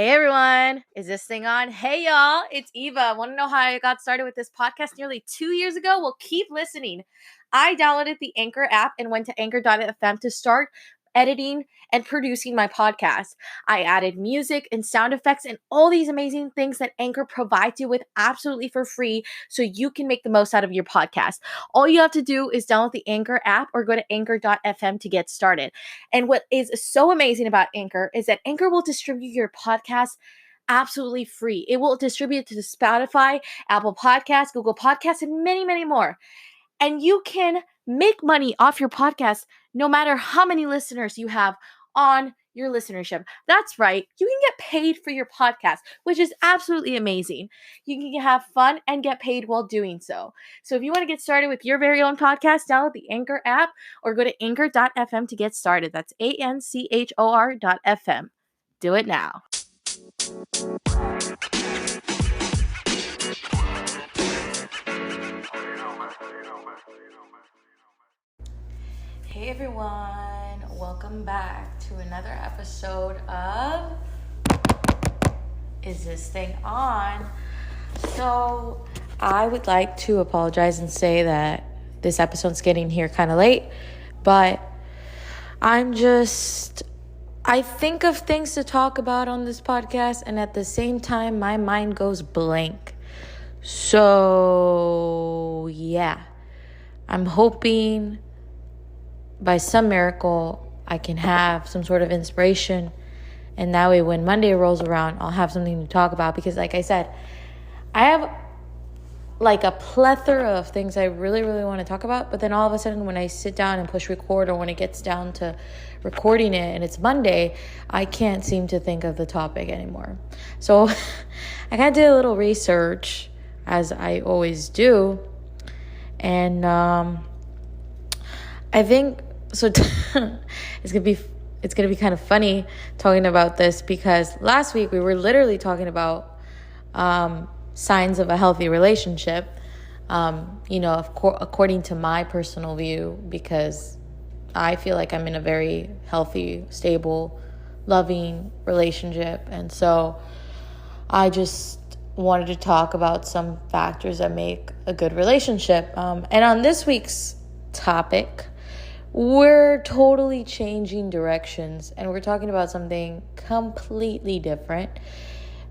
Hey everyone, is this thing on? Hey y'all, it's Eva. Want to know how I got started with this podcast nearly 2 years ago? Well, keep listening. I downloaded the Anchor app and went to anchor.fm to start editing and producing my podcast. I added music and sound effects and all these amazing things that Anchor provides you with absolutely for free so you can make the most out of your podcast. All you have to do is download the Anchor app or go to anchor.fm to get started. And what is so amazing about Anchor is that Anchor will distribute your podcast absolutely free. It will distribute to Spotify, Apple Podcasts, Google Podcasts, and many, many more. And you can make money off your podcast no matter how many listeners you have on your listenership. That's right. You can get paid for your podcast, which is absolutely amazing. You can have fun and get paid while doing so. So if you want to get started with your very own podcast, download the Anchor app or go to anchor.fm to get started. That's anchor.fm. Do it now. Hey everyone, welcome back to another episode of Is This Thing On? So I would like to apologize and say that this episode's getting here kind of late, but I think of things to talk about on this podcast, and at the same time my mind goes blank. So yeah, I'm hoping by some miracle, I can have some sort of inspiration. And that way, when Monday rolls around, I'll have something to talk about. Because like I said, I have like a plethora of things I really, really want to talk about. But then all of a sudden, when I sit down and push record, or when it gets down to recording it and it's Monday, I can't seem to think of the topic anymore. So I kind of did a little research, as I always do. And I think... So it's gonna be kind of funny talking about this, because last week we were literally talking about signs of a healthy relationship. According to my personal view, because I feel like I'm in a very healthy, stable, loving relationship, and so I just wanted to talk about some factors that make a good relationship. And on this week's topic, we're totally changing directions, and we're talking about something completely different.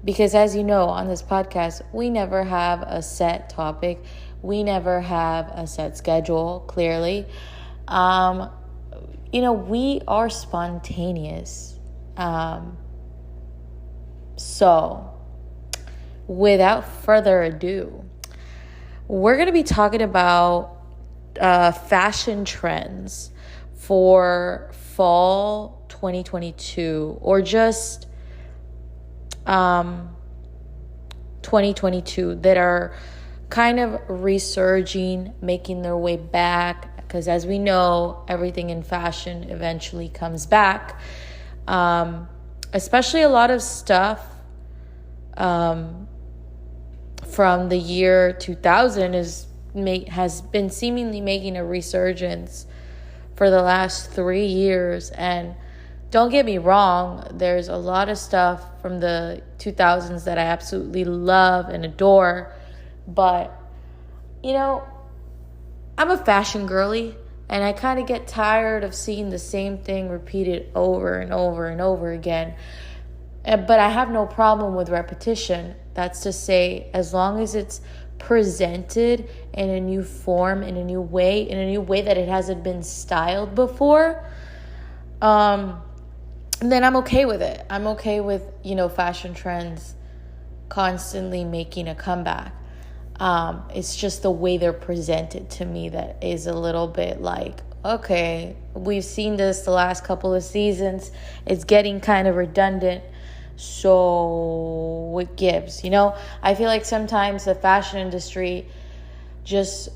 Because as you know, on this podcast, we never have a set topic. We never have a set schedule, clearly. We are spontaneous. So, without further ado, we're going to be talking about fashion trends for fall 2022, or just 2022, that are kind of resurging, making their way back, because as we know, everything in fashion eventually comes back. Especially a lot of stuff from the year 2000 has been seemingly making a resurgence for the last 3 years. And don't get me wrong, there's a lot of stuff from the 2000s that I absolutely love and adore. But, I'm a fashion girly, and I kind of get tired of seeing the same thing repeated over and over and over again. But I have no problem with repetition. That's to say, as long as it's presented in a new form, in a new way that it hasn't been styled before, then I'm okay with it. I'm okay with, fashion trends constantly making a comeback. It's just the way they're presented to me that is a little bit like, okay, we've seen this the last couple of seasons. It's getting kind of redundant. So what gives? I feel like sometimes the fashion industry just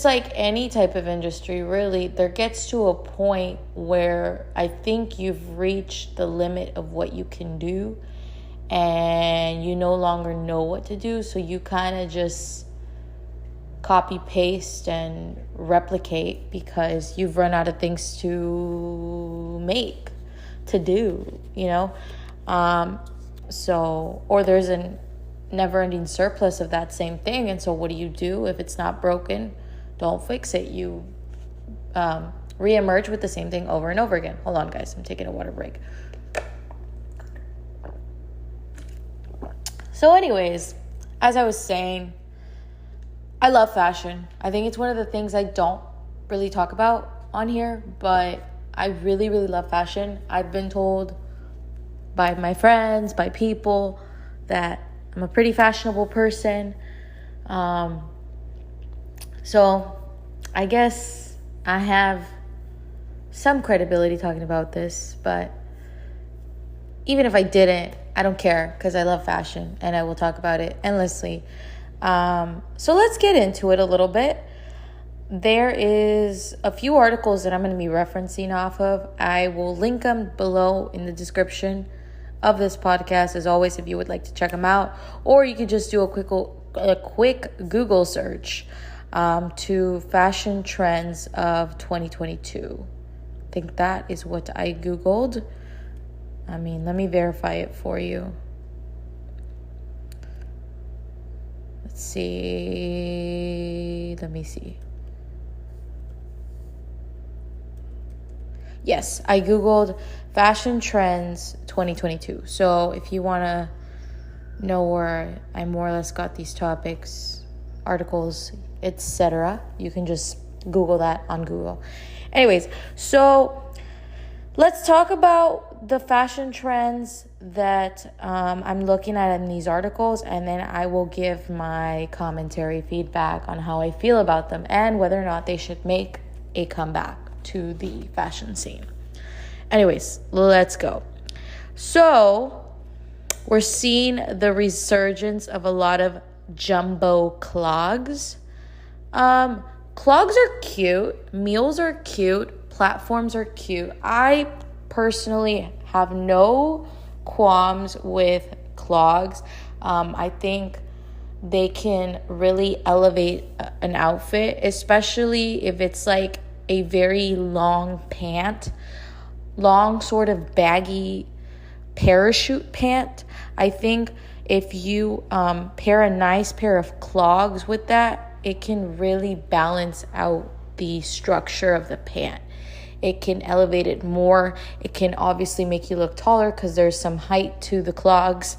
like any type of industry, really, there gets to a point where I think you've reached the limit of what you can do, and you no longer know what to do. So you kind of just copy paste and replicate, because you've run out of things to make, to do, Or there's a never-ending surplus of that same thing. And so what do you do if it's not broken? Don't fix it. You reemerge with the same thing over and over again. Hold on, guys. I'm taking a water break. So anyways, as I was saying, I love fashion. I think it's one of the things I don't really talk about on here, but I really, really love fashion. I've been told by my friends, by people, that I'm a pretty fashionable person. So I guess I have some credibility talking about this, but even if I didn't, I don't care because I love fashion and I will talk about it endlessly. So let's get into it a little bit. There is a few articles that I'm going to be referencing off of. I will link them below in the description of this podcast, as always, if you would like to check them out. Or you could just do a quick Google search to fashion trends of 2022. I think that is what I Googled. Let me verify it for you. Let's see. Let me see. Yes, I Googled fashion trends 2022. So if you want to know where I more or less got these topics, articles, etc., you can just Google that on Google. Anyways, so let's talk about the fashion trends that I'm looking at in these articles, and then I will give my commentary feedback on how I feel about them and whether or not they should make a comeback to the fashion scene. Anyways, let's go. So we're seeing the resurgence of a lot of jumbo clogs. Clogs are cute. Mules are cute. Platforms are cute. I personally have no qualms with clogs. I think they can really elevate an outfit, especially if it's like a very long pant, long sort of baggy parachute pant. I think if you pair a nice pair of clogs with that, it can really balance out the structure of the pant. It can elevate it more. It can obviously make you look taller because there's some height to the clogs.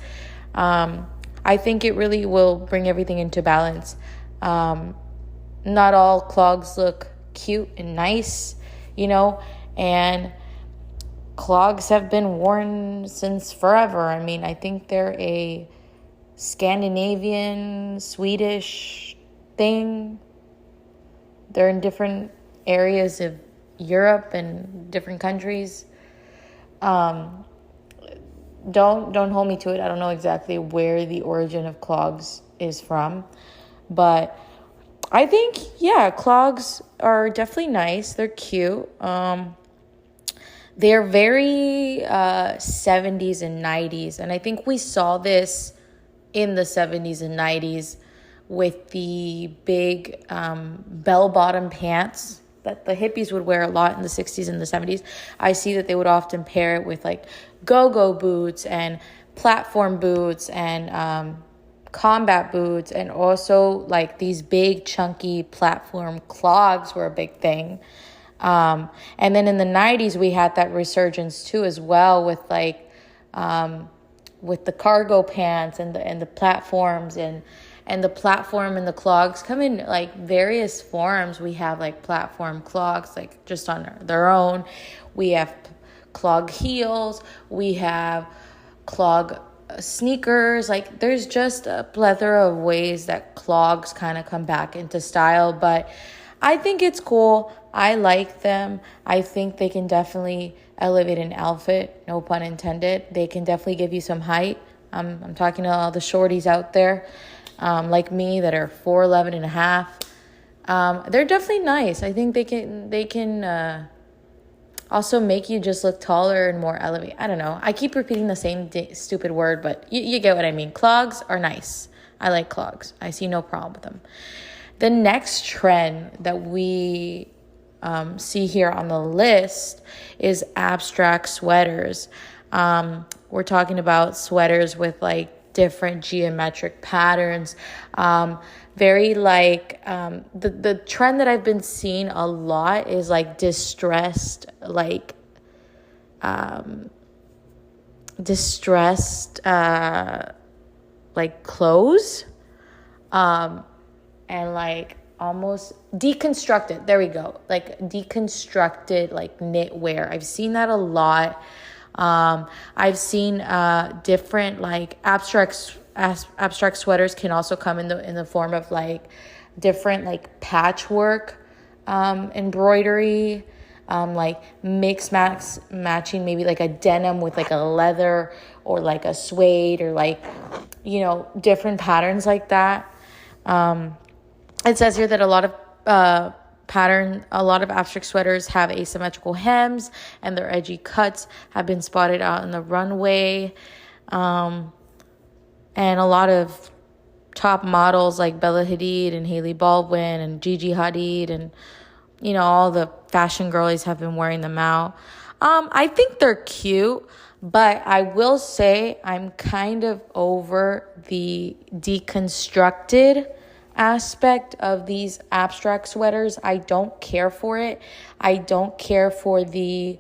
I think it really will bring everything into balance. Not all clogs look cute and nice, and clogs have been worn since forever. I think they're a Scandinavian, Swedish thing. They're in different areas of Europe and different countries. Don't hold me to it. I don't know exactly where the origin of clogs is from, but I think, clogs are definitely nice. They're cute. They're very 70s and 90s. And I think we saw this in the 70s and 90s with the big bell-bottom pants that the hippies would wear a lot in the 60s and the 70s. I see that they would often pair it with like go-go boots and platform boots and combat boots, and also like these big chunky platform clogs were a big thing. And then in the 90s we had that resurgence too as well with like with the cargo pants and the platforms, and the platform and the clogs come in like various forms. We have like platform clogs like just on their own. We have clog heels. We have clog sneakers. Like there's just a plethora of ways that clogs kind of come back into style, but I think it's cool. I like them. I think they can definitely elevate an outfit, no pun intended. They can definitely give you some height. I'm talking to all the shorties out there, like me, that are 4'11" and a half. They're definitely nice. I think they can also make you just look taller and more elevated. I don't know. I keep repeating the same stupid word, but you get what I mean. Clogs are nice. I like clogs. I see no problem with them. The next trend that we see here on the list is abstract sweaters. We're talking about sweaters with like different geometric patterns. Very like the trend that I've been seeing a lot is like distressed like clothes, and like almost deconstructed. There we go. Like deconstructed, like knitwear. I've seen that a lot. I've seen different like abstract sweaters can also come in the form of like different like patchwork, embroidery, like matching maybe like a denim with like a leather or like a suede or like, different patterns like that. It says here that a lot of abstract sweaters have asymmetrical hems and their edgy cuts have been spotted out in the runway. And a lot of top models like Bella Hadid and Hailey Baldwin and Gigi Hadid and, all the fashion girlies have been wearing them out. I think they're cute, but I will say I'm kind of over the deconstructed aspect of these abstract sweaters. I don't care for it. I don't care for the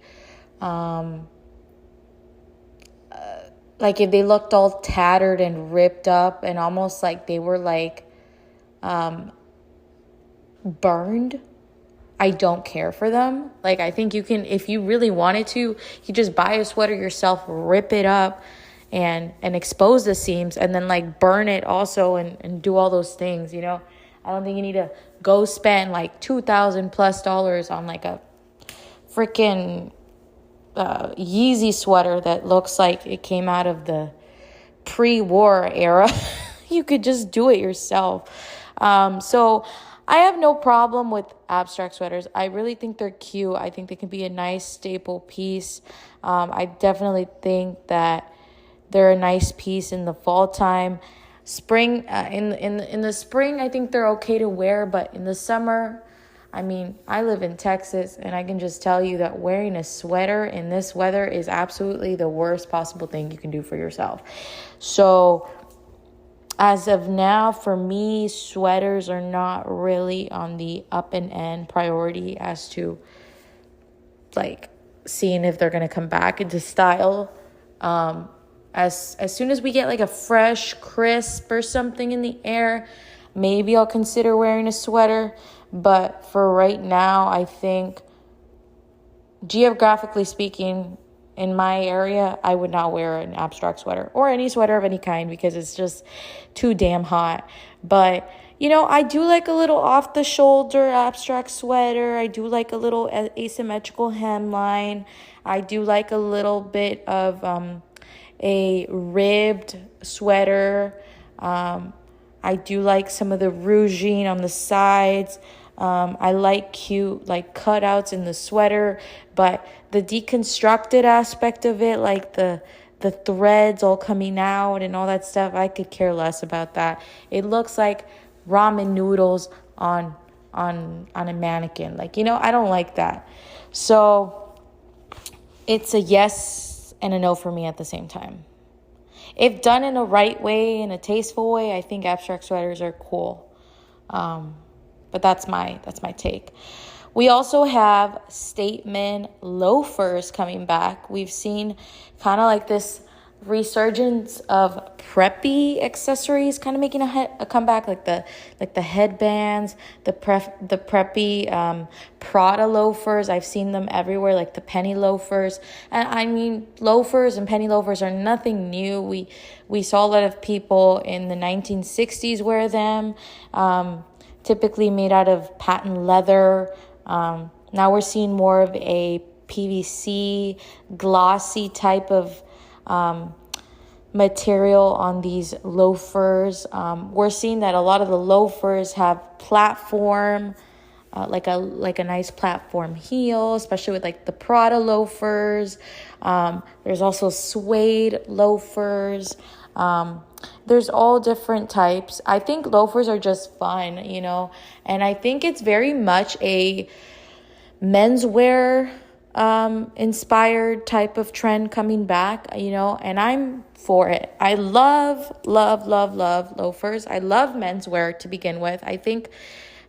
like if they looked all tattered and ripped up and almost like they were like burned. I don't care for them. Like, I think you can, if you really wanted to, you just buy a sweater yourself, rip it up and expose the seams and then like burn it also and do all those things, I don't think you need to go spend like $2,000+ on like a freaking Yeezy sweater that looks like it came out of the pre-war era. You could just do it yourself. So I have no problem with abstract sweaters. I really think they're cute. I think they can be a nice staple piece. I definitely think that they're a nice piece in the fall time. Spring, in the spring, I think they're okay to wear, but in the summer, I mean, I live in Texas, and I can just tell you that wearing a sweater in this weather is absolutely the worst possible thing you can do for yourself. So as of now, for me, sweaters are not really on the up and end priority as to like seeing if they're going to come back into style. As soon as we get like a fresh crisp or something in the air, maybe I'll consider wearing a sweater. But for right now, I think geographically speaking, in my area, I would not wear an abstract sweater or any sweater of any kind because it's just too damn hot. But, I do like a little off-the-shoulder abstract sweater. I do like a little asymmetrical hemline. I do like a little bit of a ribbed sweater. I do like some of the ruching on the sides. I like cute like cutouts in the sweater, but the deconstructed aspect of it, like the threads all coming out and all that stuff, I could care less about that. It looks like ramen noodles on a mannequin. Like, I don't like that. So it's a yes and a no for me at the same time. If done in a right way, in a tasteful way, I think abstract sweaters are cool. But that's my take. We also have statement loafers coming back. We've seen kind of like this resurgence of preppy accessories kind of making a comeback, like the headbands, the preppy Prada loafers. I've seen them everywhere, like the penny loafers. And I mean, loafers and penny loafers are nothing new. We saw a lot of people in the 1960s wear them, typically made out of patent leather. Now we're seeing more of a PVC glossy type of material on these loafers. We're seeing that a lot of the loafers have platform, like a nice platform heel, especially with like the Prada loafers. There's also suede loafers. There's all different types. I think loafers are just fun, and I think it's very much a menswear inspired type of trend coming back, and I'm for it. I love, love, love, love loafers. I love menswear to begin with. I think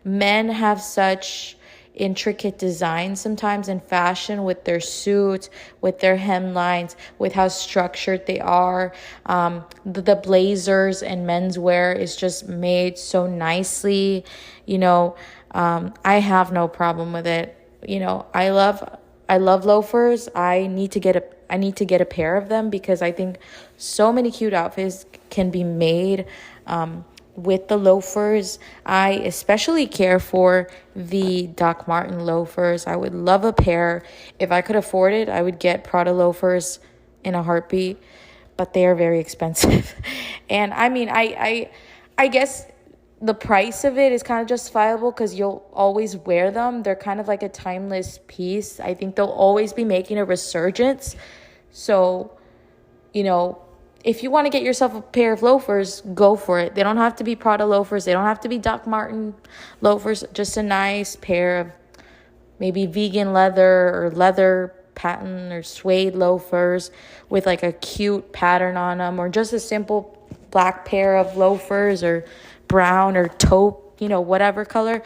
men have such intricate designs sometimes in fashion with their suits, with their hemlines, with how structured they are. The blazers and menswear is just made so nicely. I have no problem with it. I love loafers. I need to get a pair of them because I think so many cute outfits can be made with the loafers. I especially care for the Doc Marten loafers. I would love a pair. If I could afford it, I would get Prada loafers in a heartbeat, but they are very expensive. And I mean, I guess the price of it is kind of justifiable because you'll always wear them. They're kind of like a timeless piece. I think they'll always be making a resurgence. So, if you want to get yourself a pair of loafers, go for it. They don't have to be Prada loafers. They don't have to be Doc Marten loafers. Just a nice pair of maybe vegan leather or leather patent or suede loafers with like a cute pattern on them, or just a simple black pair of loafers or brown or taupe, whatever color.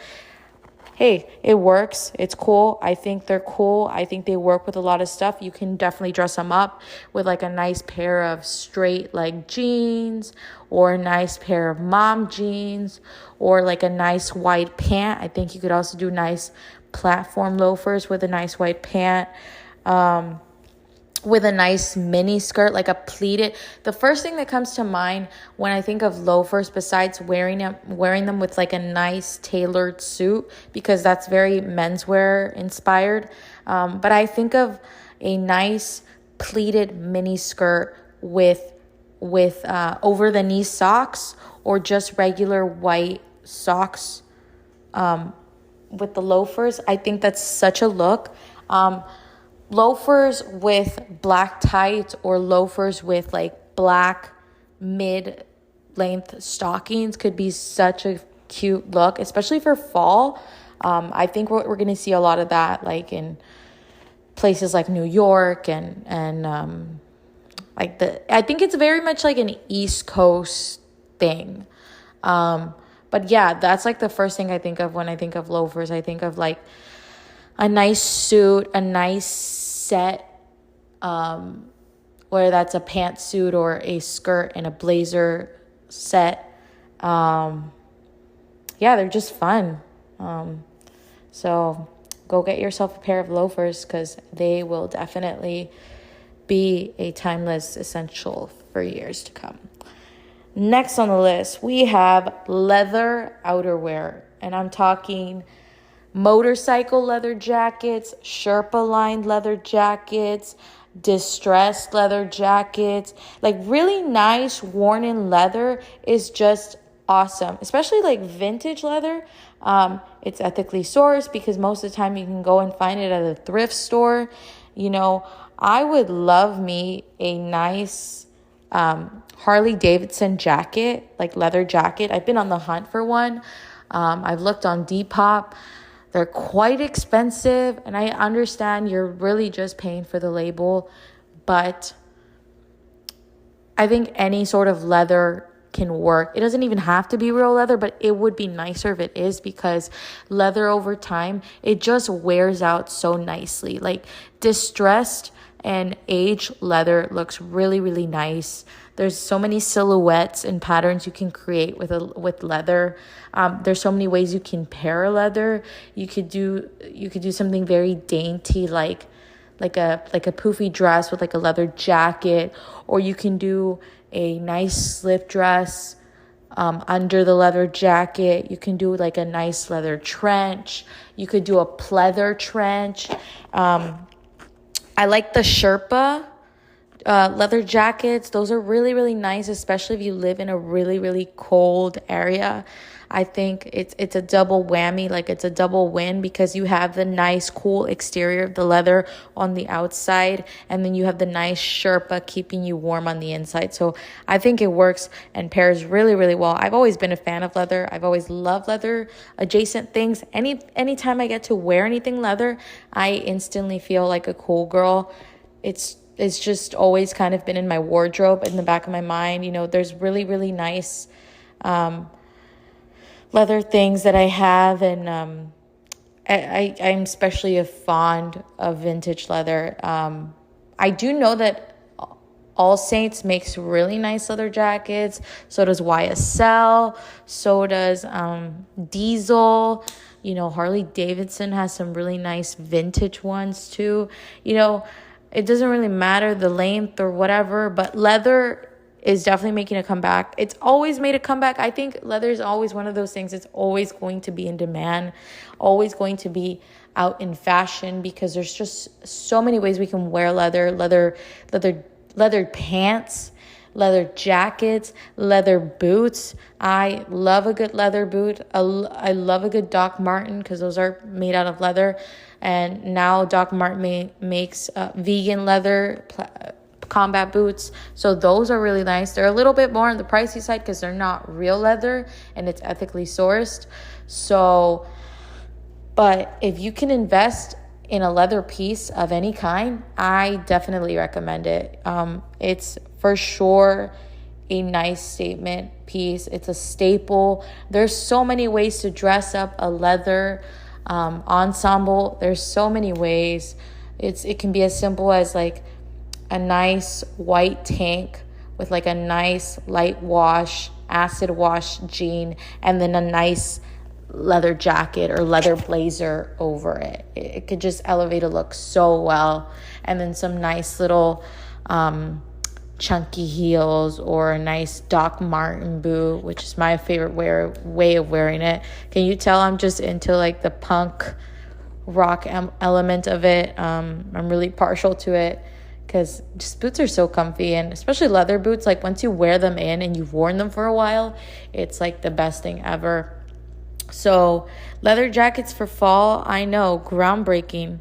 Hey, it works. It's cool. I think they're cool. I think they work with a lot of stuff. You can definitely dress them up with like a nice pair of straight leg jeans, or a nice pair of mom jeans, or like a nice white pant. I think you could also do nice platform loafers with a nice white pant. With a nice mini skirt, like a pleated. The first thing that comes to mind when I think of loafers, besides wearing them with like a nice tailored suit, because that's very menswear inspired. But I think of a nice pleated mini skirt with over the knee socks, or just regular white socks with the loafers. I think that's such a look. Loafers with black tights, or loafers with like black mid-length stockings could be such a cute look, especially for fall. I think we're going to see a lot of that, like in places like New York and I think it's very much like an East Coast thing. But yeah, that's like the first thing I think of when I think of loafers. I think of like a nice suit, a nice set, whether that's a pantsuit or a skirt and a blazer set. Yeah, they're just fun. So go get yourself a pair of loafers, because they will definitely be a timeless essential for years to come. Next on the list, we have leather outerwear, and I'm talking motorcycle leather jackets, Sherpa-lined leather jackets, distressed leather jackets. Like really nice worn-in leather is just awesome, especially like vintage leather. It's ethically sourced because most of the time you can go and find it at a thrift store. I would love me a nice Harley Davidson jacket, like leather jacket. I've been on the hunt for one. I've looked on Depop. They're quite expensive, and I understand you're really just paying for the label, but I think any sort of leather can work. It doesn't even have to be real leather, but it would be nicer if it is, because leather over time, it just wears out so nicely. Like distressed and aged leather looks really, really nice. There's so many silhouettes and patterns you can create with leather. There's so many ways you can pair leather. You could do something very dainty, like a poofy dress with like a leather jacket, or you can do a nice slip dress under the leather jacket. You can do like a nice leather trench. You could do a pleather trench. I like the Sherpa Leather jackets, those are really, really nice, especially if you live in a really, really cold area. I think it's a double whammy, like it's a double win, because you have the nice cool exterior of the leather on the outside, and then you have the nice Sherpa keeping you warm on the inside. So I think it works and pairs really, really well. I've always been a fan of leather. I've always loved leather adjacent things. Anytime I get to wear anything leather, I instantly feel like a cool girl. It's just always kind of been in my wardrobe, in the back of my mind. You know, there's really, really nice leather things that I have, and I'm especially a fond of vintage leather. I do know that All Saints makes really nice leather jackets. So does YSL. So does Diesel. You know, Harley Davidson has some really nice vintage ones too. You know, it doesn't really matter the length or whatever, but leather is definitely making a comeback. It's always made a comeback. I think leather is always one of those things. It's always going to be in demand, always going to be out in fashion, because there's just so many ways we can wear leather pants, leather jackets, leather boots. I love a good leather boot. I love a good Doc Marten, because those are made out of leather. And now Doc Marten makes vegan leather combat boots. So those are really nice. They're a little bit more on the pricey side because they're not real leather and it's ethically sourced. So, but if you can invest in a leather piece of any kind, I definitely recommend it. It's for sure a nice statement piece. It's a staple. There's so many ways to dress up a leather ensemble. There's so many ways. It can be as simple as like a nice white tank with like a nice light wash, acid wash jean, and then a nice leather jacket or leather blazer over it. It could just elevate a look so well. And then some nice little chunky heels, or a nice Doc Marten boot, which is my favorite way of wearing it. Can you tell I'm just into like the punk rock element of it? I'm really partial to it, because just boots are so comfy, and especially leather boots, like once you wear them in and you've worn them for a while, it's like the best thing ever. So leather jackets for fall, I know, groundbreaking.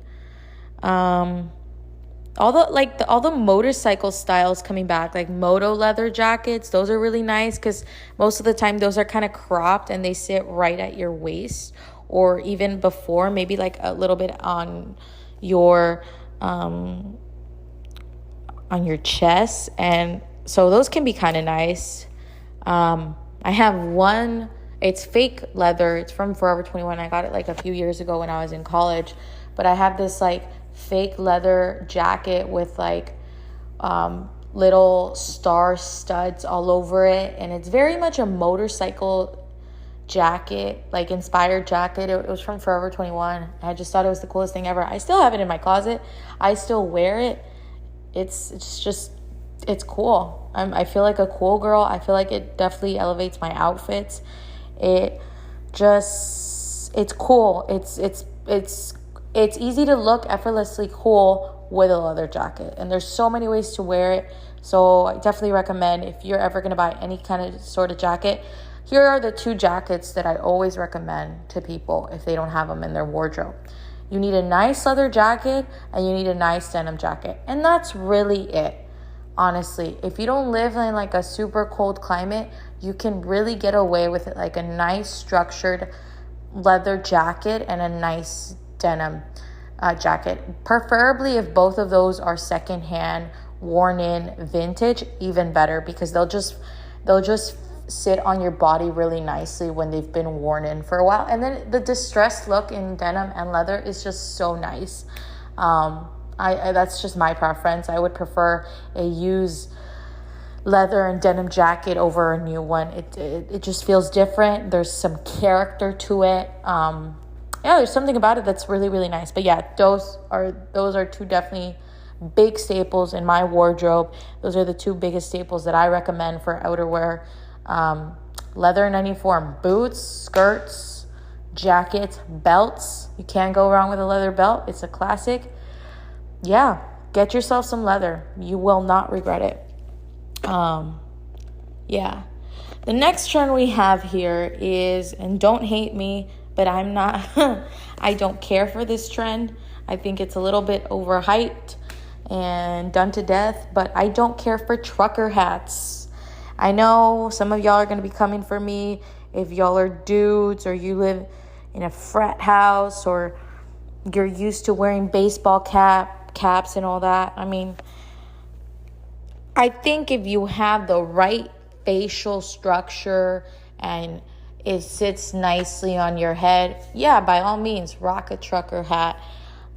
All the motorcycle styles coming back, like moto leather jackets, those are really nice, because most of the time those are kind of cropped and they sit right at your waist, or even before, maybe like a little bit on your chest. And so those can be kind of nice. I have one, it's fake leather. It's from Forever 21. I got it like a few years ago when I was in college. But I have this like fake leather jacket with like little star studs all over it. And it's very much a motorcycle jacket, like inspired jacket. It was from Forever 21. I just thought it was the coolest thing ever. I still have it in my closet. I still wear it. It's cool. I feel like a cool girl. I feel like it definitely elevates my outfits. It's cool. It's easy to look effortlessly cool with a leather jacket, and there's so many ways to wear it. So I definitely recommend, if you're ever going to buy any kind of sort of jacket, here are the two jackets that I always recommend to people if they don't have them in their wardrobe. You need a nice leather jacket and you need a nice denim jacket. And that's really it. Honestly, if you don't live in like a super cold climate, you can really get away with it, like a nice structured leather jacket and a nice denim jacket. Preferably if both of those are secondhand, worn in, vintage, even better, because they'll just sit on your body really nicely when they've been worn in for a while. And then the distressed look in denim and leather is just so nice. I that's just my preference. I would prefer a used leather and denim jacket over a new one. It just feels different. There's some character to it. There's something about it that's really, really nice. But yeah, those are two definitely big staples in my wardrobe. Those are the two biggest staples that I recommend for outerwear. Leather in any form: boots, skirts, jackets, belts. You can't go wrong with a leather belt. It's a classic. Yeah, get yourself some leather. You will not regret it. Yeah. The next trend we have here is, and don't hate me, but I'm not, I don't care for this trend. I think it's a little bit overhyped and done to death, but I don't care for trucker hats. I know some of y'all are going to be coming for me if y'all are dudes or you live in a frat house or you're used to wearing baseball caps and all that. I mean, I think if you have the right facial structure and it sits nicely on your head, yeah, by all means, rock a trucker hat.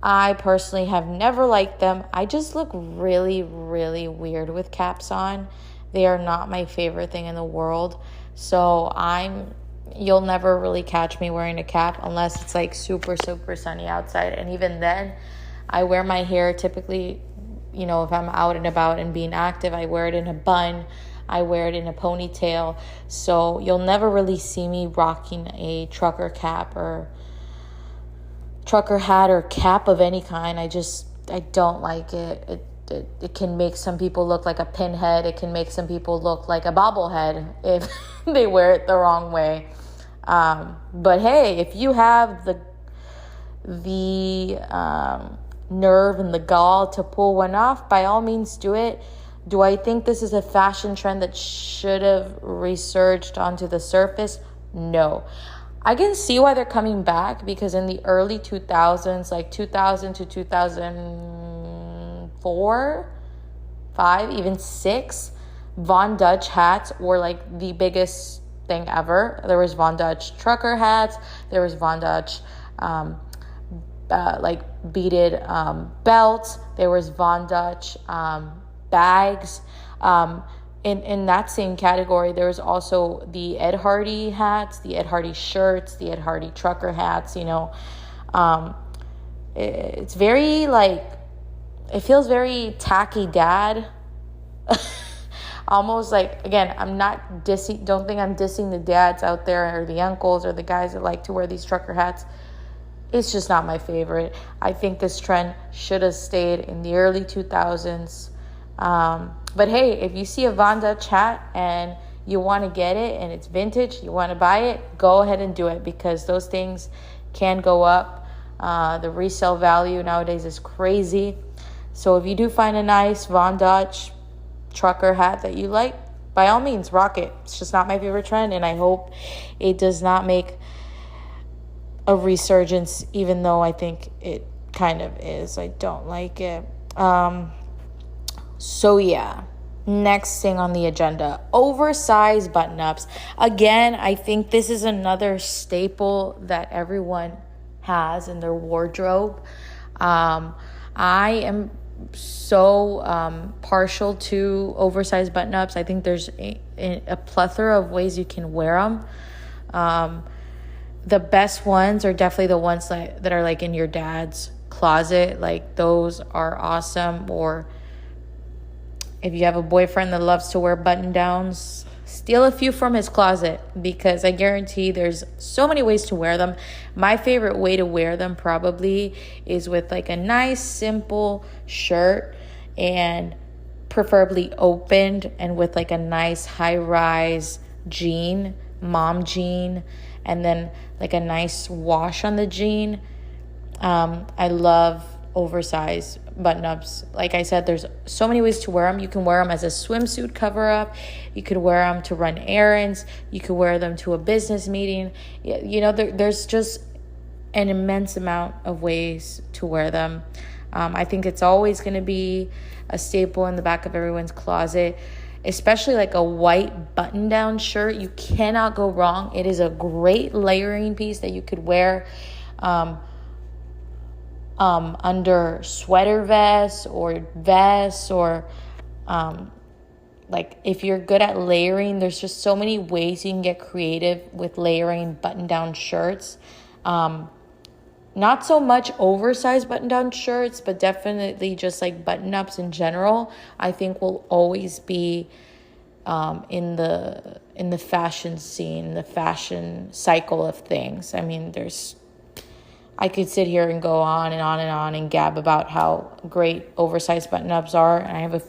I personally have never liked them. I just look really, really weird with caps on. They are not my favorite thing in the world. So you'll never really catch me wearing a cap unless it's like super, super sunny outside. And even then, I wear my hair typically, if I'm out and about and being active, I wear it in a bun. I wear it in a ponytail. So you'll never really see me rocking a trucker cap or trucker hat or cap of any kind. I don't like it. It can make some people look like a pinhead. It can make some people look like a bobblehead if they wear it the wrong way. But hey, if you have the nerve and the gall to pull one off, by all means do it. Do I think this is a fashion trend that should have resurged onto the surface? No. I can see why they're coming back, because in the early 2000s, like 2000 to 2004, 5, even 6, Von Dutch hats were like the biggest thing ever. There was Von Dutch trucker hats. There was Von Dutch like beaded belts. There was Von Dutch bags. In that same category, there was also the Ed Hardy hats, the Ed Hardy shirts, the Ed Hardy trucker hats. It's very it feels very tacky dad. Almost like, again, I'm not dissing, don't think I'm dissing the dads out there or the uncles or the guys that like to wear these trucker hats. It's just not my favorite. I think this trend should have stayed in the early 2000s. But hey, if you see a Von Dutch hat and you want to get it and it's vintage, you want to buy it, go ahead and do it, because those things can go up. The resale value nowadays is crazy. So if you do find a nice Von Dutch trucker hat that you like, by all means, rock it. It's just not my favorite trend, and I hope it does not make a resurgence, even though I think it kind of is. I don't like it. So yeah, next thing on the agenda, oversized button-ups. Again, I think this is another staple that everyone has in their wardrobe. I am so partial to oversized button-ups. I think there's a plethora of ways you can wear them. The best ones are definitely the ones that are like in your dad's closet. Like, those are awesome. Or if you have a boyfriend that loves to wear button downs, steal a few from his closet, because I guarantee there's so many ways to wear them. My favorite way to wear them probably is with like a nice simple shirt, and preferably opened, and with like a nice high-rise jean, mom jean, and then like a nice wash on the jean. I love oversized button-ups. Like I said, there's so many ways to wear them. You can wear them as a swimsuit cover-up. You could wear them to run errands. You could wear them to a business meeting. There's just an immense amount of ways to wear them. I think it's always going to be a staple in the back of everyone's closet, especially like a white button-down shirt. You cannot go wrong. It is a great layering piece that you could wear under sweater vests, or like if you're good at layering, there's just so many ways you can get creative with layering button-down shirts. Not so much oversized button-down shirts, but definitely just like button-ups in general, I think will always be in the fashion scene, the fashion cycle of things. I mean, I could sit here and go on and on and on and gab about how great oversized button-ups are, and I have a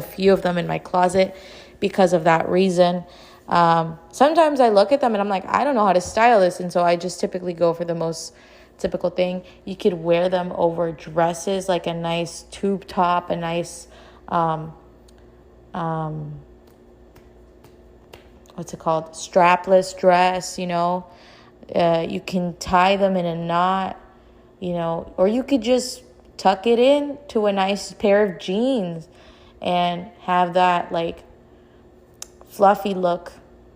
few of them in my closet because of that reason. Sometimes I look at them and I'm like, I don't know how to style this, and so I just typically go for the most typical thing. You could wear them over dresses, like a nice tube top, a nice what's it called? Strapless dress, you know. You can tie them in a knot, you know, or you could just tuck it in to a nice pair of jeans and have that like fluffy look.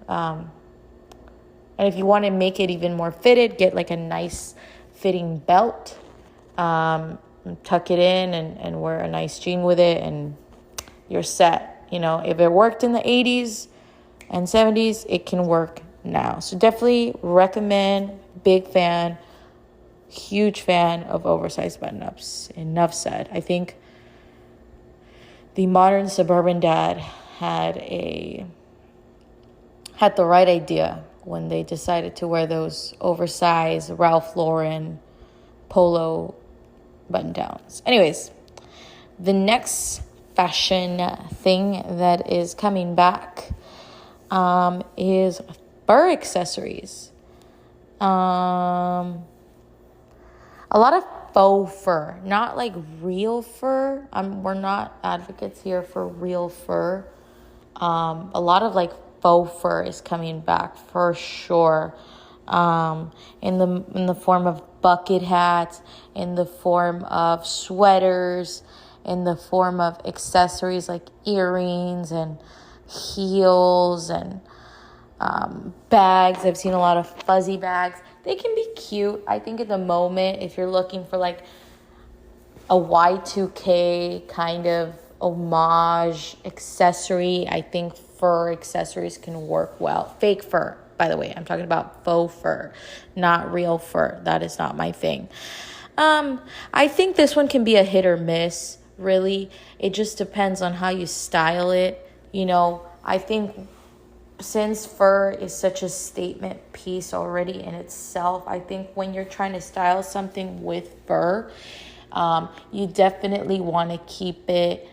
And if you want to make it even more fitted, get like a nice fitting belt, tuck it in and wear a nice jean with it, and you're set. You know, if it worked in the 80s and 70s, it can work now. So definitely recommend, big fan, huge fan of oversized button-ups. Enough said. I think the modern suburban dad had the right idea when they decided to wear those oversized Ralph Lauren polo button-downs. Anyways, the next fashion thing that is coming back is fur accessories. A lot of faux fur, not like real fur. We're not advocates here for real fur. A lot of like faux fur is coming back for sure. In the form of bucket hats, in the form of sweaters, in the form of accessories like earrings and heels and bags. I've seen a lot of fuzzy bags. They can be cute. I think at the moment, if you're looking for like a Y2K kind of homage accessory, I think fur accessories can work well. Fake fur, by the way. I'm talking about faux fur, not real fur. That is not my thing. I think this one can be a hit or miss, really. It just depends on how you style it. You know, I think since fur is such a statement piece already in itself, I think when you're trying to style something with fur, you definitely want to keep it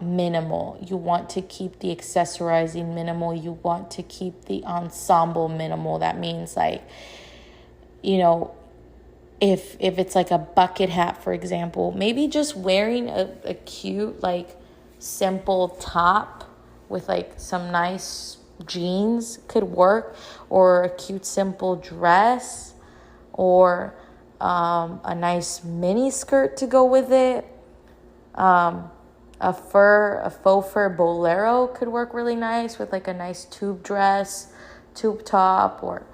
minimal. You want to keep the accessorizing minimal. You want to keep the ensemble minimal. That means like, you know, if it's like a bucket hat, for example, maybe just wearing a cute, like, simple top with, like, some nice jeans could work, or a cute, simple dress, or a nice mini skirt to go with it. A faux fur bolero could work really nice with, like, a nice tube dress, tube top, or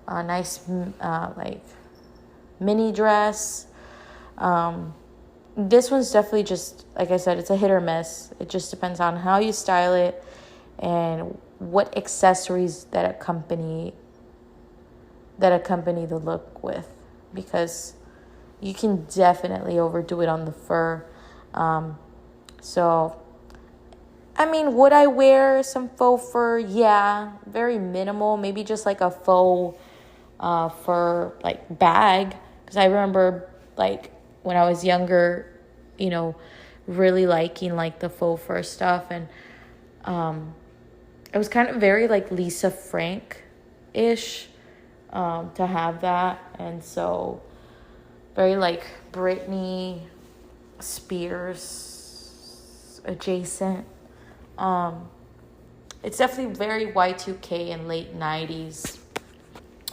a nice, like, mini dress. This one's definitely just, like I said, it's a hit or miss. It just depends on how you style it and what accessories that accompany the look with, because you can definitely overdo it on the fur. So, I mean, would I wear some faux fur? Yeah, very minimal. Maybe just like a faux fur like bag, because I remember like when I was younger, you know, really liking like the faux fur stuff, and it was kind of very like Lisa Frank-ish to have that, and so very like Britney Spears adjacent. It's definitely very Y2K and late 90s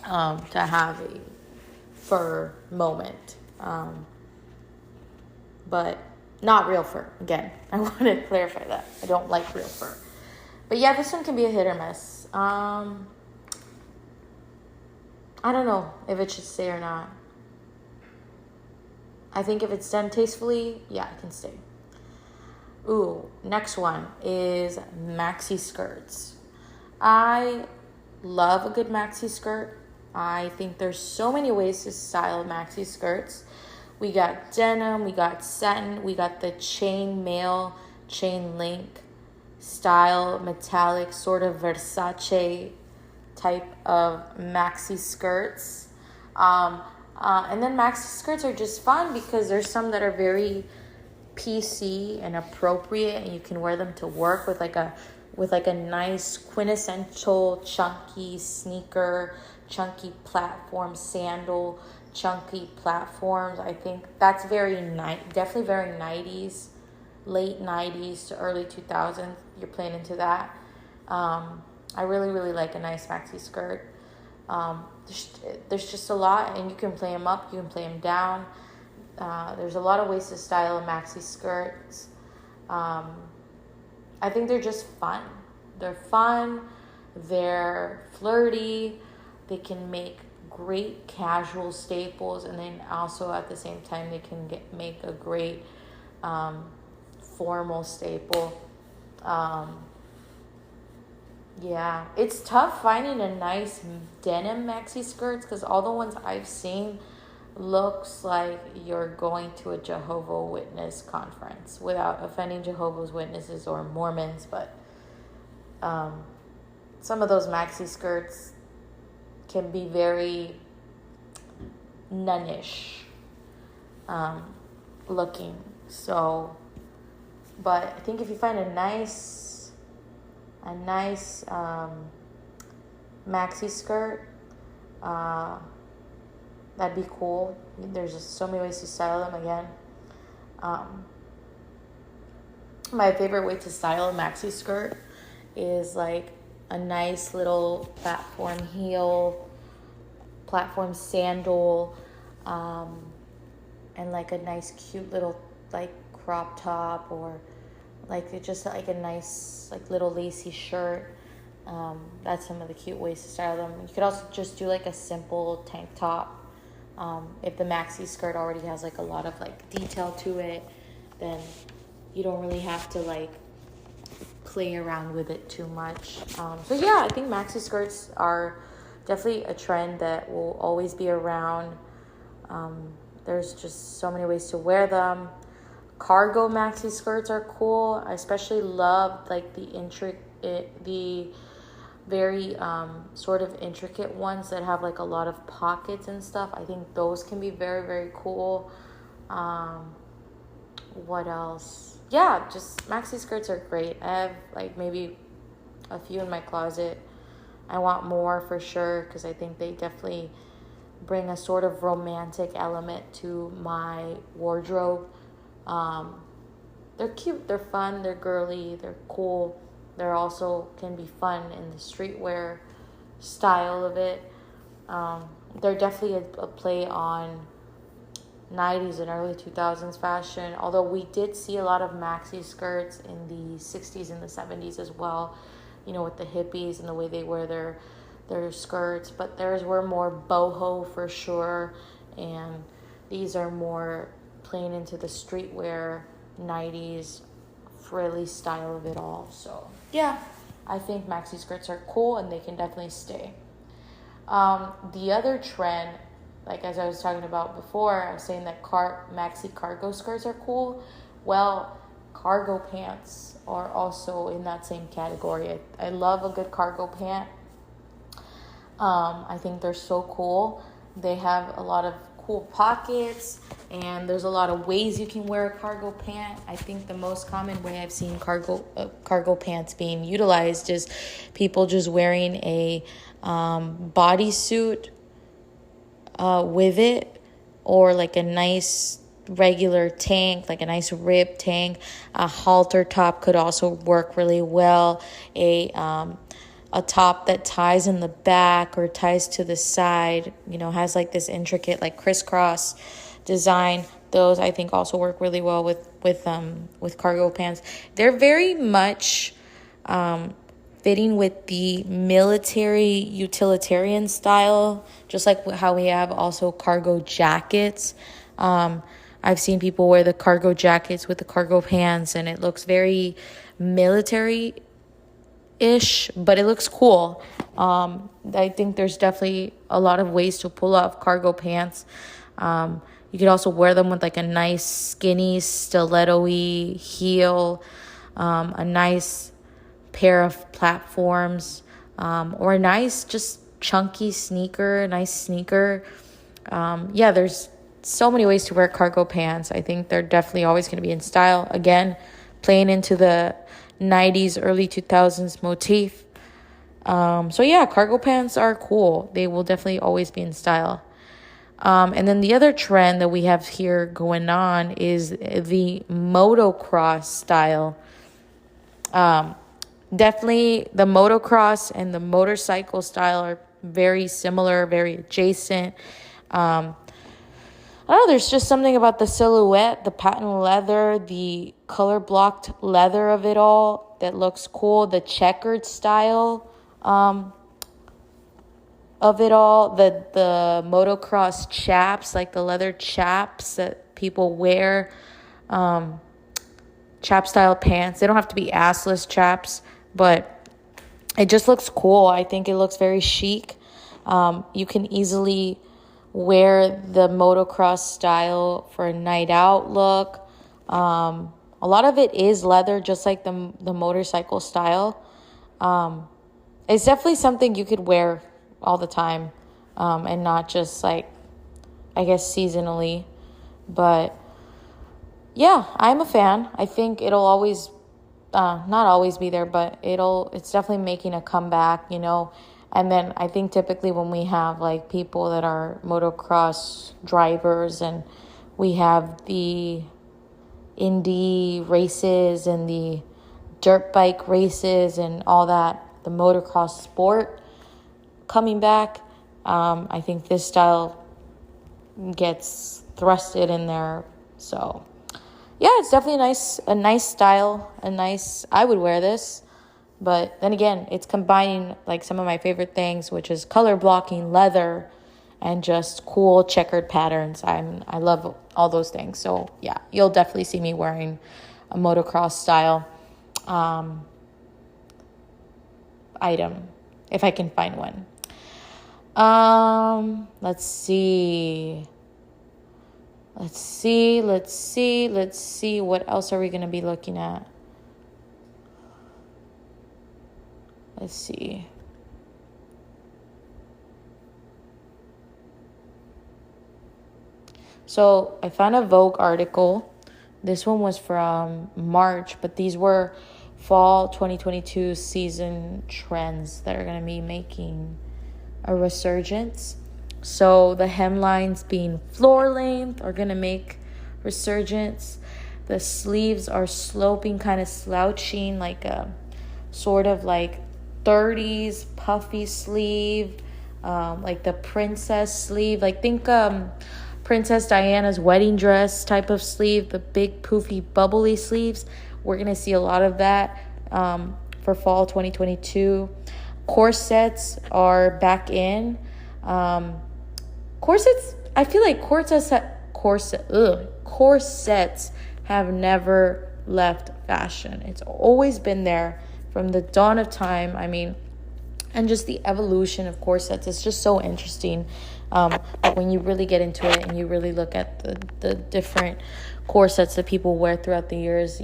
to have a fur moment. But not real fur. Again, I want to clarify that. I don't like real fur. But yeah, this one can be a hit or miss. I don't know if it should stay or not. I think if it's done tastefully, yeah, it can stay. Ooh, next one is maxi skirts. I love a good maxi skirt. I think there's so many ways to style maxi skirts. We got denim, we got satin, we got the chain mail, chain link style, metallic, sort of Versace type of maxi skirts. And then maxi skirts are just fun because there's some that are very PC and appropriate, and you can wear them to work with like a nice quintessential chunky sneaker, chunky platform sandal, chunky platforms. I think that's definitely very 90s, late 90s to early 2000s. You're playing into that. I really, really like a nice maxi skirt. There's just a lot, and you can play them up, you can play them down. There's a lot of ways to style a maxi skirts. I think they're just fun. They're fun. They're flirty. They can make great casual staples, and then also at the same time they can make a great formal staple. Yeah, it's tough finding a nice denim maxi skirts because all the ones I've seen looks like you're going to a Jehovah's Witness conference, without offending Jehovah's Witnesses or Mormons, but some of those maxi skirts can be very nunnish looking. So, but I think if you find a nice maxi skirt, that'd be cool. There's just so many ways to style them again. My favorite way to style a maxi skirt is like a nice little platform heel, platform sandal, and like a nice cute little like crop top, or like just like a nice like little lacy shirt. That's some of the cute ways to style them. You could also just do like a simple tank top. If the maxi skirt already has like a lot of like detail to it, then you don't really have to like play around with it too much. So yeah, I think maxi skirts are definitely a trend that will always be around. There's just so many ways to wear them. Cargo maxi skirts are cool. I especially love like the very sort of intricate ones that have like a lot of pockets and stuff. I think those can be very, very cool. What else? Yeah, just maxi skirts are great. I have like maybe a few in my closet. I want more for sure because I think they definitely bring a sort of romantic element to my wardrobe. They're cute, they're fun, they're girly, they're cool. They're also can be fun in the streetwear style of it. They're definitely a play on 90s and early 2000s fashion, although we did see a lot of maxi skirts in the 60s and the 70s as well, you know, with the hippies and the way they wear their skirts, but theirs were more boho for sure, and these are more playing into the streetwear 90s frilly style of it all. So yeah, I think maxi skirts are cool and they can definitely stay. The other trend, like as I was talking about before, I was saying that maxi cargo skirts are cool. Well, cargo pants are also in that same category. I love a good cargo pant. I think they're so cool. They have a lot of cool pockets, and there's a lot of ways you can wear a cargo pant. I think the most common way I've seen cargo pants being utilized is people just wearing a bodysuit with it, or like a nice regular tank, like a nice rib tank. A halter top could also work really well. A top that ties in the back or ties to the side, you know, has like this intricate like crisscross design. Those I think also work really well with cargo pants. They're very much fitting with the military utilitarian style, just like how we have also cargo jackets. I've seen people wear the cargo jackets with the cargo pants, and it looks very military ish, but it looks cool. I think there's definitely a lot of ways to pull off cargo pants. You could also wear them with like a nice skinny stiletto-y heel, a nice pair of platforms, or a nice just chunky sneaker, a nice sneaker Yeah, there's so many ways to wear cargo pants. I think they're definitely always going to be in style. Again, playing into the 90s, early 2000s motif. So yeah, cargo pants are cool. They will definitely always be in style. And then the other trend that we have here going on is the motocross style. Definitely the motocross and the motorcycle style are very similar, very adjacent. I don't know, there's just something about the silhouette, the patent leather, the color blocked leather of it all that looks cool. The checkered style of it all, the motocross chaps, like the leather chaps that people wear, chap style pants. They don't have to be assless chaps, but it just looks cool. I think it looks very chic. You can easily wear the motocross style for a night out look. A lot of it is leather, just like the motorcycle style. It's definitely something you could wear all the time, and not just like, I guess, seasonally. But yeah, I'm a fan. I think it'll always, not always be there, but it's definitely making a comeback, And then I think typically when we have like people that are motocross drivers and we have the Indy races and the dirt bike races and all that, the motocross sport coming back, I think this style gets thrusted in there. So yeah, it's definitely a nice style, I would wear this. But then again, it's combining like some of my favorite things, which is color blocking, leather, and just cool checkered patterns. I love all those things. So yeah, you'll definitely see me wearing a motocross style item if I can find one. Let's see. What else are we going to be looking at? Let's see. So I found a Vogue article. This one was from March, but these were fall 2022 season trends that are going to be making a resurgence. So the hemlines being floor length are going to make resurgence. The sleeves are sloping, kind of slouching, like a sort of like 30s puffy sleeve, like the princess sleeve. Like think Princess Diana's wedding dress type of sleeve, the big poofy bubbly sleeves. We're going to see a lot of that for fall 2022. Corsets are back in. Corsets, I feel like corsets have never left fashion. It's always been there from the dawn of time. I mean, and just the evolution of corsets is just so interesting. But when you really get into it and you really look at the different corsets that people wear throughout the years,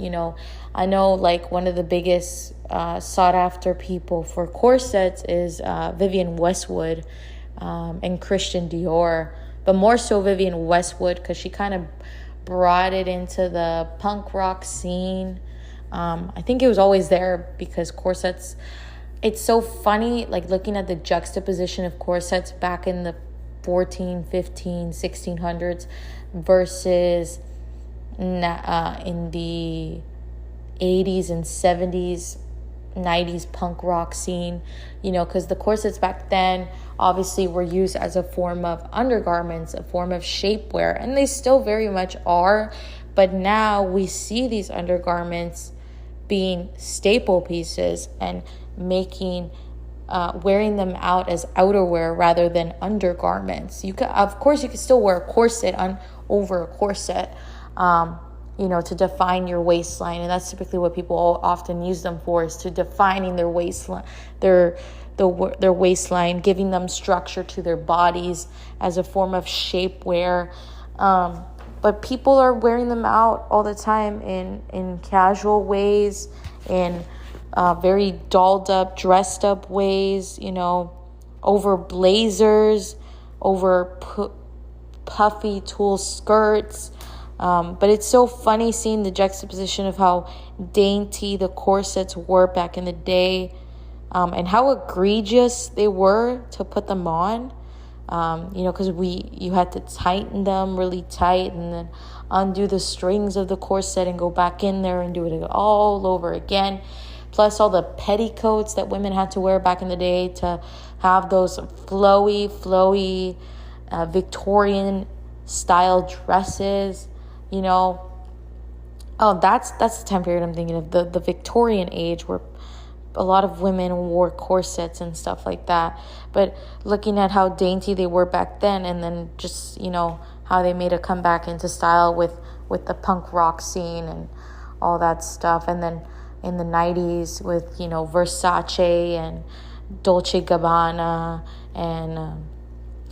I know like one of the biggest sought after people for corsets is Vivienne Westwood and Christian Dior, but more so Vivienne Westwood because she kind of brought it into the punk rock scene. I think it was always there because corsets, it's so funny, like looking at the juxtaposition of corsets back in the 14, 15, 1600s versus in the 80s and 70s, 90s punk rock scene, because the corsets back then obviously were used as a form of undergarments, a form of shapewear, and they still very much are. But now we see these undergarments being staple pieces and wearing them out as outerwear rather than undergarments. Of course, you can still wear a corset over a corset, to define your waistline, and that's typically what people often use them for, is to defining their waistline, their waistline, giving them structure to their bodies as a form of shapewear. But people are wearing them out all the time in casual ways, in very dolled up, dressed up ways, over blazers, over puffy tulle skirts. But it's so funny seeing the juxtaposition of how dainty the corsets were back in the day, and how egregious they were to put them on. Because you had to tighten them really tight and then undo the strings of the corset and go back in there and do it all over again. Plus all the petticoats that women had to wear back in the day to have those flowy, Victorian style dresses, Oh, that's the time period I'm thinking of, the Victorian age, where a lot of women wore corsets and stuff like that. But looking at how dainty they were back then, and then just, how they made a comeback into style with the punk rock scene and all that stuff. And then in the 90s with, Versace and Dolce Gabbana and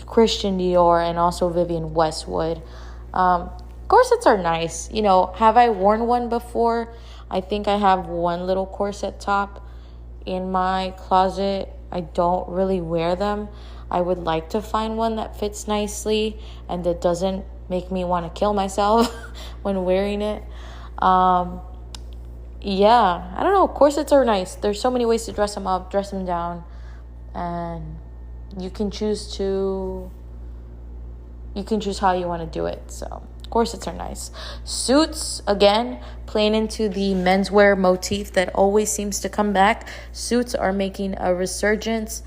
Christian Dior and also Vivienne Westwood. Corsets are nice. Have I worn one before? I think I have one little corset top in my closet. I don't really wear them. I would like to find one that fits nicely and that doesn't make me want to kill myself when wearing it. Yeah, I don't know. Corsets are nice. There's so many ways to dress them up, dress them down, and you can choose how you want to do it. So corsets are nice. Suits, again, playing into the menswear motif that always seems to come back. Suits are making a resurgence,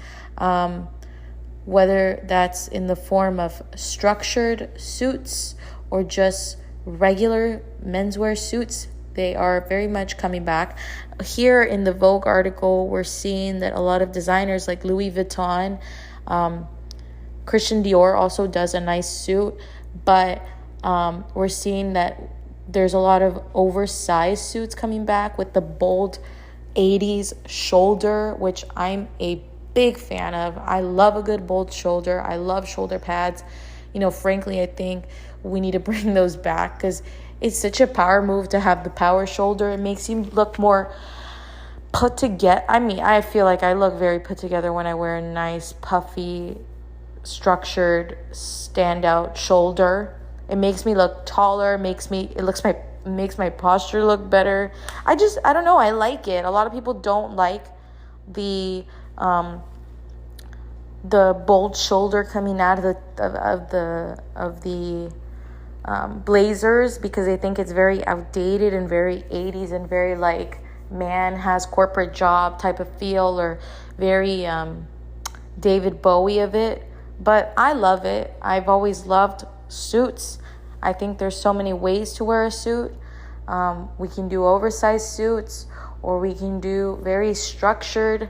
whether that's in the form of structured suits or just regular menswear suits. They are very much coming back. Here in the Vogue article, we're seeing that a lot of designers like Louis Vuitton, Christian Dior also does a nice suit, but we're seeing that there's a lot of oversized suits coming back with the bold 80s shoulder, which I'm a big fan of. I love a good bold shoulder. I love shoulder pads. Frankly, I think we need to bring those back because it's such a power move to have the power shoulder. It makes you look more put together. I feel like I look very put together when I wear a nice, puffy, structured, standout shoulder. It makes me look taller, makes my posture look better. I don't know, I like it. A lot of people don't like the bold shoulder coming out of the blazers because they think it's very outdated and very 80s and very like man has corporate job type of feel, or very David Bowie of it. But I love it. I've always loved suits. I think there's so many ways to wear a suit. We can do oversized suits, or we can do very structured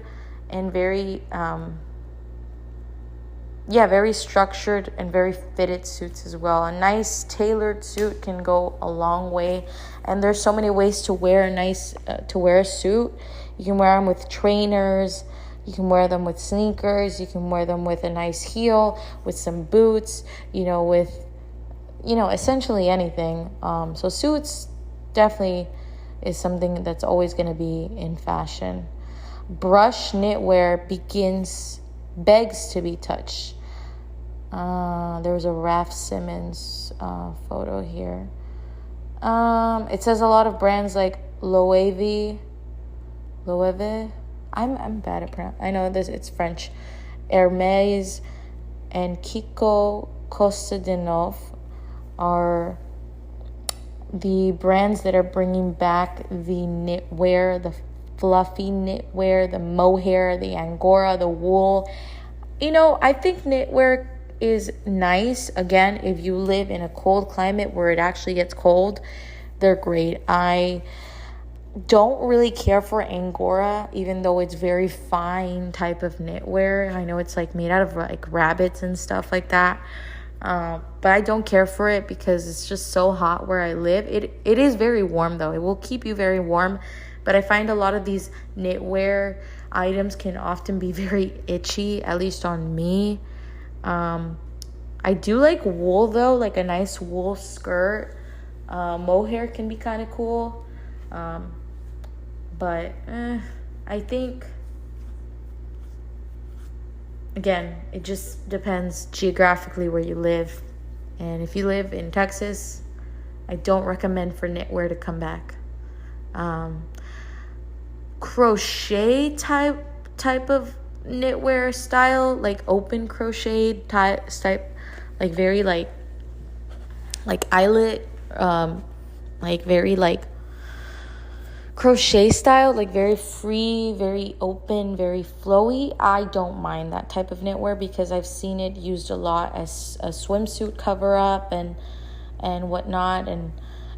and very structured and very fitted suits as well. A nice tailored suit can go a long way, and there's so many ways to wear a suit. You can wear them with trainers. You can wear them with sneakers. You can wear them with a nice heel, with some boots, with, essentially anything. So suits definitely is something that's always going to be in fashion. Brush knitwear begs to be touched. There was a Raf Simons photo here. It says a lot of brands like Loewe. I'm bad at pronounce. I know this. It's French. Hermès and Kiko Kostadinov are the brands that are bringing back the knitwear, the fluffy knitwear, the mohair, the angora, the wool. I think knitwear is nice. Again, if you live in a cold climate where it actually gets cold, they're great. I don't really care for angora, even though it's very fine type of knitwear. I know it's like made out of like rabbits and stuff like that. But I don't care for it because it's just so hot where I live. It is very warm though. It will keep you very warm. But I find a lot of these knitwear items can often be very itchy, at least on me. I do like wool though, like a nice wool skirt. Mohair can be kind of cool. But I think, again, it just depends geographically where you live And if you live in Texas, I don't recommend for knitwear to come back. Crochet type of knitwear style, like open crochet type, like very like eyelet, like very like crochet style, like very free, very open, very flowy. I don't mind that type of knitwear because I've seen it used a lot as a swimsuit cover up and whatnot, and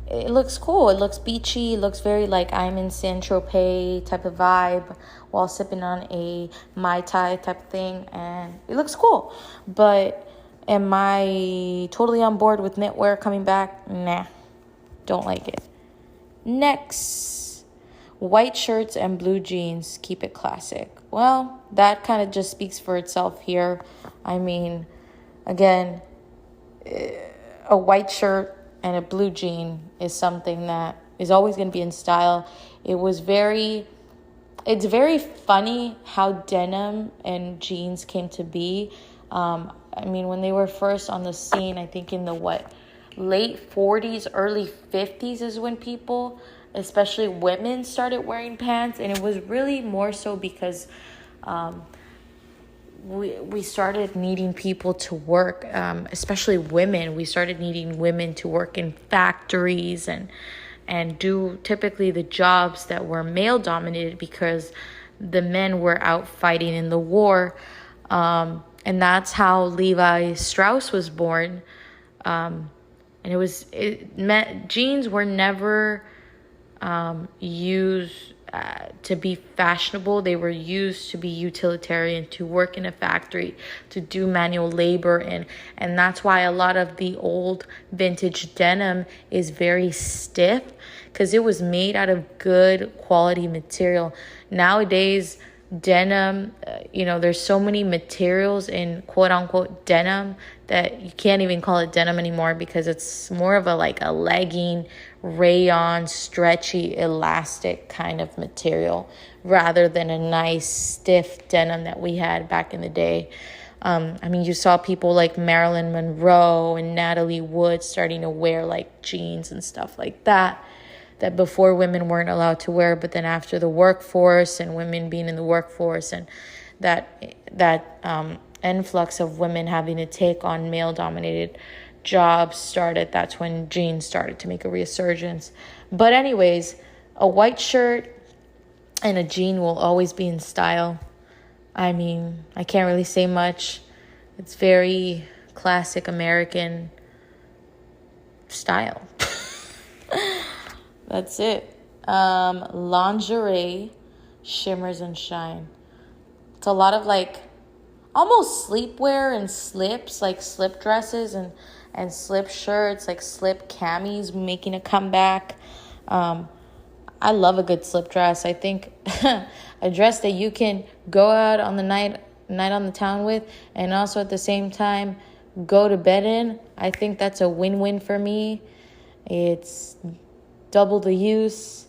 it looks cool. It looks beachy. It looks very like I'm in Saint Tropez type of vibe while sipping on a Mai Tai type of thing, and it looks cool. But am I totally on board with knitwear coming back? Nah, don't like it. Next, white shirts and blue jeans, keep it classic. Well, that kind of just speaks for itself here. I mean, again, a white shirt and a blue jean is something that is always going to be in style. It's very funny how denim and jeans came to be. I mean, when they were first on the scene, I think in the late 40s, early 50s is when people, especially women, started wearing pants. And it was really more so because we started needing people to work, especially women. We started needing women to work in factories and do typically the jobs that were male dominated because the men were out fighting in the war. And that's how Levi Strauss was born. And jeans were never used to be fashionable. They were used to be utilitarian, to work in a factory, to do manual labor, and that's why a lot of the old vintage denim is very stiff, because it was made out of good quality material. Nowadays, denim, there's so many materials in quote unquote denim that you can't even call it denim anymore, because it's more of a legging, rayon, stretchy, elastic kind of material rather than a nice stiff denim that we had back in the day. You saw people like Marilyn Monroe and Natalie Wood starting to wear like jeans and stuff like that before women weren't allowed to wear. But then after the workforce and women being in the workforce and that influx of women having to take on male dominated jobs started, that's when jeans started to make a resurgence. But anyways, a white shirt and a jean will always be in style. I mean, I can't really say much. It's very classic American style. That's it. Lingerie, shimmers and shine. It's a lot of almost sleepwear and slips, like slip dresses and slip shirts, like slip camis making a comeback. I love a good slip dress. I think a dress that you can go out on the night on the town with, and also at the same time go to bed in. I think that's a win-win for me. It's double the use.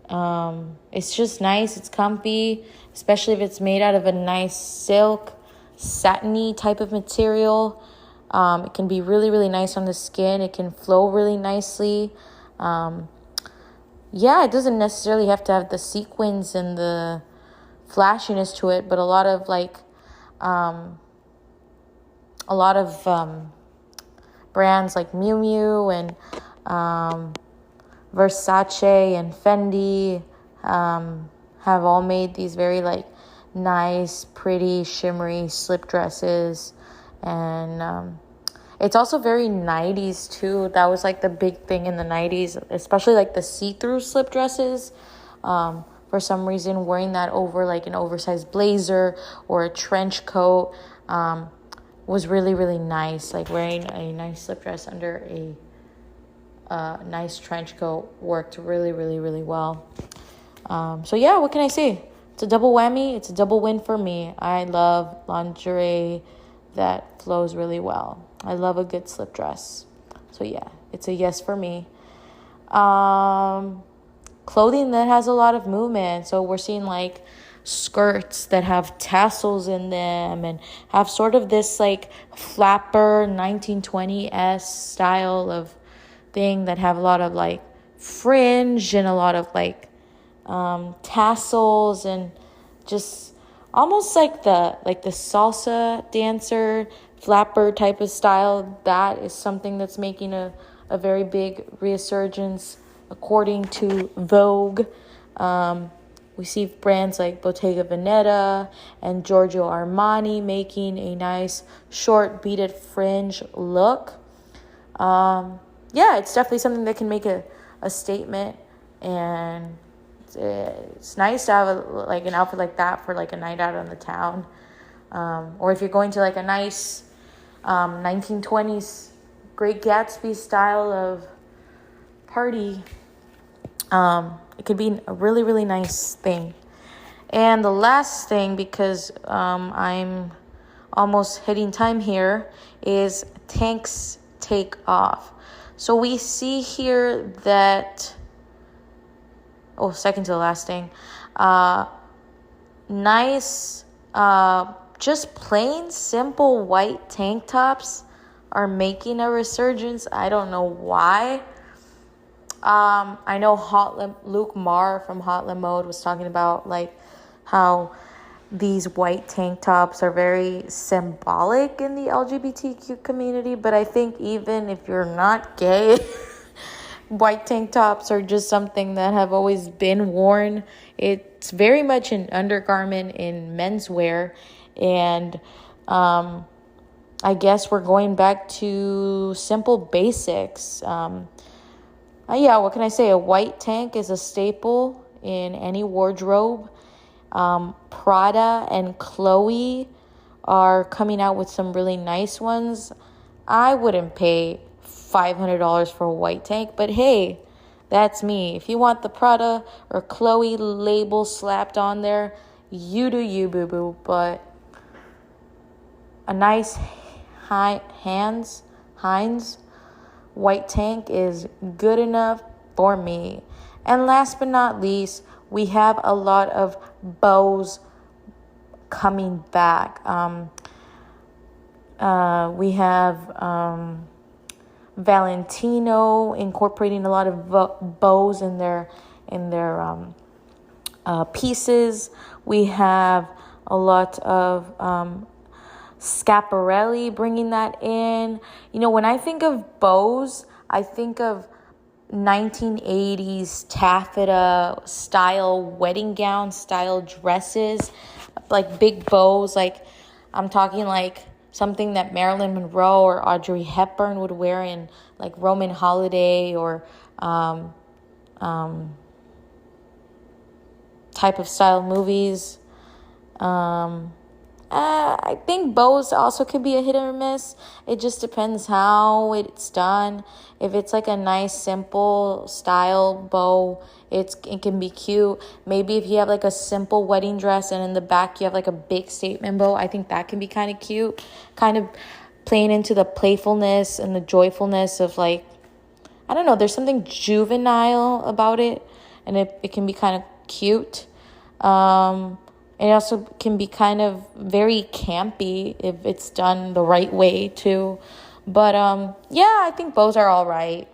It's just nice. It's comfy, especially if it's made out of a nice silk, satiny type of material. It can be really, really nice on the skin. It can flow really nicely. It doesn't necessarily have to have the sequins and the flashiness to it, but a lot of brands like Miu Miu and Versace and Fendi have all made these very nice, pretty, shimmery slip dresses. And it's also very 90s too. That was the big thing in the 90s, especially the see-through slip dresses. For some reason, wearing that over an oversized blazer or a trench coat was really, really nice. Wearing a nice slip dress under a nice trench coat worked really, really, really well. What can I say? It's a double whammy. It's a double win for me. I love lingerie that flows really well. I love a good slip dress. So it's a yes for me. Clothing that has a lot of movement. So we're seeing skirts that have tassels in them and have sort of this like flapper 1920s style of thing that have a lot of like fringe and a lot of like tassels and just almost like the salsa dancer flapper type of style. That is something that's making a very big resurgence according to Vogue. We see brands like Bottega Veneta and Giorgio Armani making a nice short beaded fringe look. Yeah, it's definitely something that can make a statement, and it's nice to have an outfit like that for like a night out on the town, or if you're going to like a nice 1920s Great Gatsby style of party. It could be a really, really nice thing. And the last thing, because I'm almost hitting time here, is tanks take off. So we see here that, second to the last thing, nice, just plain simple white tank tops are making a resurgence. I don't know why. I know Luke Marr from Hotline Mode was talking about like how these white tank tops are very symbolic in the LGBTQ community, but I think even if you're not gay, white tank tops are just something that have always been worn. It's very much an undergarment in menswear, and I guess we're going back to simple basics. What can I say? A white tank is a staple in any wardrobe. Prada and Chloe are coming out with some really nice ones. I wouldn't pay $500 for a white tank, but hey, that's me. If you want the Prada or Chloe label slapped on there, you do you, boo-boo. But a nice Heinz white tank is good enough for me. And last but not least, we have a lot of bows coming back. We have Valentino incorporating a lot of bows in their pieces. We have a lot of Schiaparelli bringing that in. You know, when I think of bows, I think of 1980s taffeta style wedding gown style dresses, like big bows. Like I'm talking like something that Marilyn Monroe or Audrey Hepburn would wear in like Roman holiday or type of style movies. I think bows also could be a hit or miss. It just depends how it's done. If it's like a nice, simple style bow, it can be cute. Maybe if you have like a simple wedding dress and in the back you have like a big statement bow, I think that can be kind of cute. Kind of playing into the playfulness and the joyfulness of like, I don't know, there's something juvenile about it, and it can be kind of cute. It also can be kind of very campy if it's done the right way too. But I think bows are all right.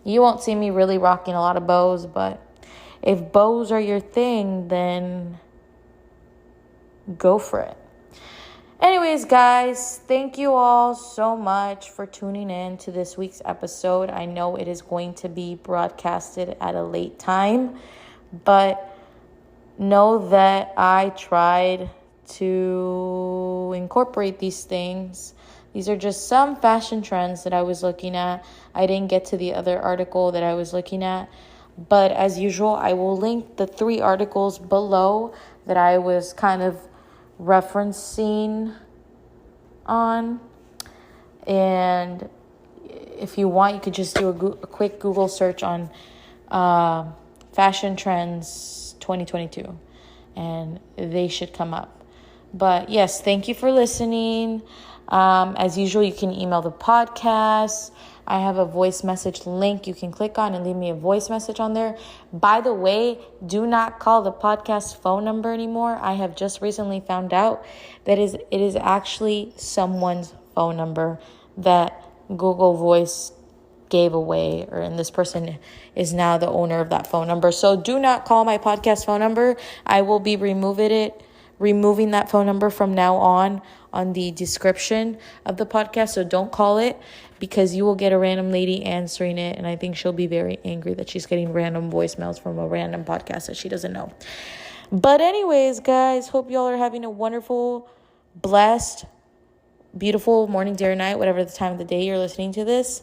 You won't see me really rocking a lot of bows, but if bows are your thing, then go for it. Anyways, guys, thank you all so much for tuning in to this week's episode. I know it is going to be broadcasted at a late time, but know that I tried to incorporate these things. These are just some fashion trends that I was looking at. I didn't get to the other article that I was looking at. But as usual, I will link the 3 articles below that I was kind of referencing on. And if you want, you could just do a quick Google search on fashion trends 2022, and they should come up. But yes, thank you for listening. As usual, you can email the podcast I have a voice message link you can click on and leave me a voice message on there. By the way, do not call the podcast phone number anymore. I have just recently found out that it is actually someone's phone number that Google Voice gave away, and this person is now the owner of that phone number. So do not call my podcast phone number. I will be removing that phone number from now on the description of the podcast. So don't call it, because you will get a random lady answering it, and I think she'll be very angry that she's getting random voicemails from a random podcast that she doesn't know. But anyways, guys, hope y'all are having a wonderful, blessed, beautiful morning, day, or night, whatever the time of the day you're listening to this.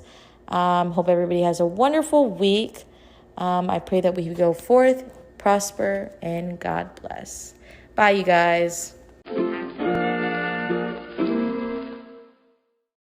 Hope everybody has a wonderful week. I pray that we go forth, prosper, and God bless. Bye, you guys.